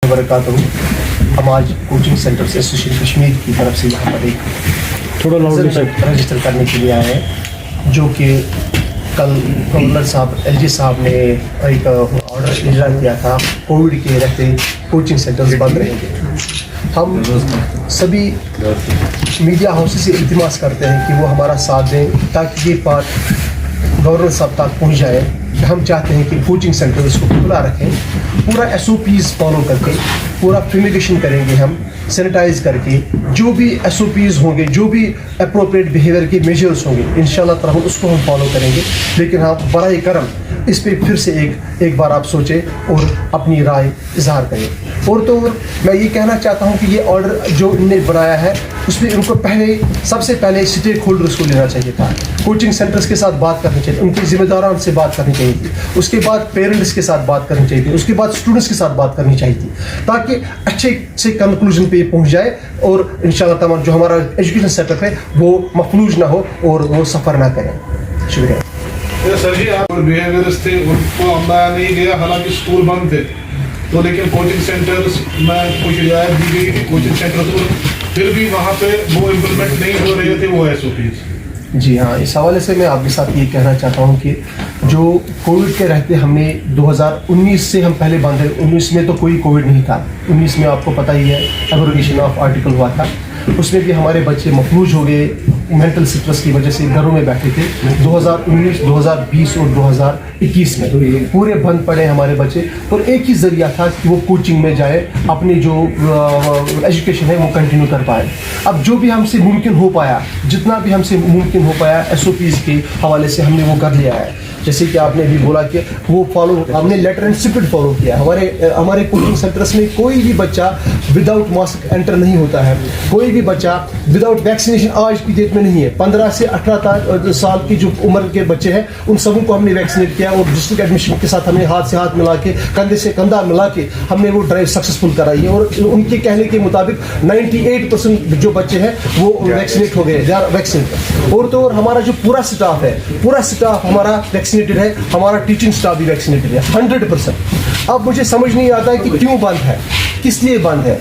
वबरकातुहू। हम आज coaching centres association Kashmir की तरफ से यहाँ पर एक थोड़ा रजिस्टर करने के लिए आए हैं, जो कि कल गवर्नर साहब LG साहब ने एक ऑर्डर इजरा किया था, कोविड के रहते कोचिंग सेंटर्स बंद रहेंगे। हम सभी मीडिया हाउसेस से इल्तिमास करते हैं कि वो हमारा साथ दें ताकि ये बात गवर्नर साहब तक पहुँच जाए कि हम चाहते हैं कि कोचिंग सेंटर्स को खुला रखें, पूरा SOPs फॉलो करके, पूरा फ्यूमिगेशन करेंगे हम, सैनिटाइज करके, जो भी SOPs होंगे, जो भी अप्रोप्रिएट बिहेवियर के मेजर्स होंगे इंशाल्लाह ताला उसको हम फॉलो करेंगे। लेकिन हाँ, बराए करम इस पर फिर से एक बार आप सोचें और अपनी राय इजहार करें। और तो मैं ये कहना चाहता हूँ कि ये ऑर्डर जो इन्होंने बनाया है उसमें इनको सबसे पहले स्टेक होल्डर्स को लेना चाहिए था, कोचिंग सेंटर्स के साथ बात करनी चाहिए, उनके ज़िम्मेदारान से बात करनी चाहिए थी, उसके बाद पेरेंट्स के साथ बात करनी चाहिए थी, उसके बाद स्टूडेंट्स के साथ बात करनी चाहिए थी, ताकि अच्छे से कंक्लूजन पे पहुंच जाए और इंशाल्लाह तमाम जो हमारा एजुकेशन सेटअप है वो मफलूज ना हो और वो सफ़र ना करें। शुक्रिया। सर जी, आप बिहेवियर्स थे उनको हमला नहीं गया, हालांकि स्कूल बंद थे, तो लेकिन कोचिंग सेंटर्स में कुछ रियायत दी गई थी कोचिंग सेंटर्स को, फिर भी वहाँ पे वो इम्प्लीमेंट नहीं हो रहे थे वो SOPs। जी हाँ, इस हवाले से मैं आपके साथ ये कहना चाहता हूँ कि जो कोविड के रहते हमने 2019 से हम पहले बंद है, 19 में तो कोई कोविड नहीं था, 19 में आपको पता ही है एब्रोगेशन ऑफ आर्टिकल हुआ था, उसमें भी हमारे बच्चे मफलूज हो गए, मेंटल स्ट्रेस की वजह से घरों में बैठे थे। 2019, 2020 और 2021 में पूरे बंद पड़े हमारे बच्चे, और एक ही ज़रिया था कि वो कोचिंग में जाए, अपनी जो एजुकेशन है वो कंटिन्यू कर पाए। अब जो भी हमसे मुमकिन हो पाया, जितना भी हमसे मुमकिन हो पाया SOPs के हवाले से हमने वो कर लिया है। जैसे कि आपने भी बोला कि वो फॉलो, हमने लेटर एंड स्पिरिट फॉलो किया। हमारे कोचिंग सेंटर्स में कोई भी बच्चा विदाउट मास्क एंटर नहीं होता है, कोई भी बच्चा विदाउट वैक्सीनेशन आज की डेट में नहीं है। 15 से 18 साल की जो उम्र के बच्चे हैं उन सबों को हमने वैक्सीनेट किया, और डिस्ट्रिक्ट एडमिशन के साथ हमने हाथ से हाथ मिला के, कंधे से कंधा मिला के हमने वो ड्राइव सक्सेसफुल कराई है, और उनके कहने के मुताबिक 98% जो बच्चे हैं वो वैक्सीनेट हो गए, वैक्सीनेट। और तो और हमारा जो पूरा स्टाफ है, पूरा स्टाफ हमारा वैक्सीनेटेड है, हमारा टीचिंग स्टाफ भी वैक्सीनेटेड है 100%। अब मुझे समझ नहीं आता है कि क्यों बंद है, किस लिए बंद है,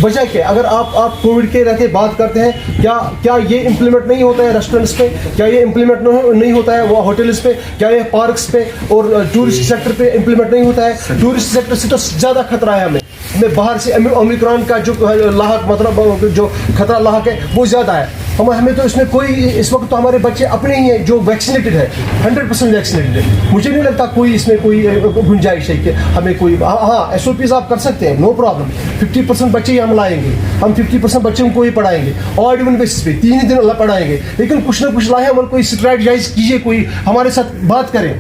वजह क्या। अगर आप कोविड के रहते बात करते हैं, क्या ये इम्प्लीमेंट नहीं होता है रेस्टोरेंट्स पे, क्या ये इम्प्लीमेंट नहीं होता है वो होटल्स पे, क्या ये पार्क्स पे और टूरिस्ट सेक्टर पे इम्प्लीमेंट नहीं होता है। टूरिस्ट सेक्टर से तो ज़्यादा खतरा है हमें बाहर से ओमिक्रॉन का जो लाहक, मतलब जो खतरा लाहक है वो ज़्यादा है। हमें तो इसमें कोई, इस वक्त तो हमारे बच्चे अपने ही हैं जो वैक्सीनेटेड है, 100% वैक्सीनेटेड है। मुझे नहीं लगता कोई इसमें कोई गुंजाइश है कि हमें कोई, हाँ SOPs आप कर सकते हैं, नो प्रॉब्लम। 50% बच्चे ही हम लाएंगे, हम 50% बच्चों को ही पढ़ाएंगे, ऑड इवन बेसिस पे 3 ही दिन पढ़ाएंगे, लेकिन कुछ ना कुछ लाए हम, कोई स्ट्रैटेजाइज कीजिए, कोई हमारे साथ बात करें,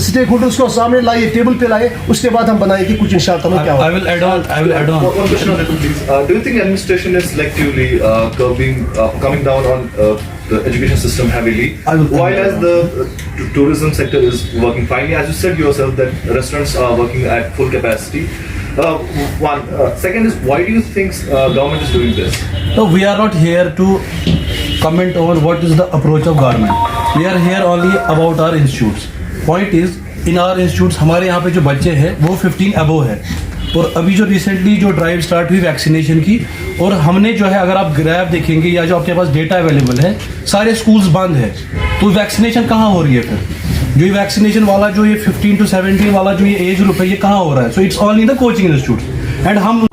स्टेक होल्डर्स को सामने लाइए, टेबल पे लाइए, उसके बाद हम बनाएंगे कुछ इंशाअल्लाह। क्या I will add on. One question on that, please. Do you think administration is selectively coming down on the education system heavily, while as the tourism sector is working finely? As you said yourself that restaurants are working at full capacity. Second is, why do you think government is doing this? So we are not here to comment on what is the approach of government. We are here only about our institutes. Point is, in our institutes हमारे यहाँ पे जो बच्चे हैं वो 15 above है, और अभी जो रिसेंटली जो ड्राइव स्टार्ट हुई वैक्सीनेशन की, और हमने जो है, अगर आप ग्राफ देखेंगे या जो आपके पास डेटा अवेलेबल है, सारे स्कूल्स बंद है, तो वैक्सीनेशन कहाँ हो रही है फिर? जो ये वैक्सीनेशन वाला जो ये 15 to 17 वाला जो ये एज ग्रुप है, ये कहाँ हो रहा है? So it's only the coaching institute, and हम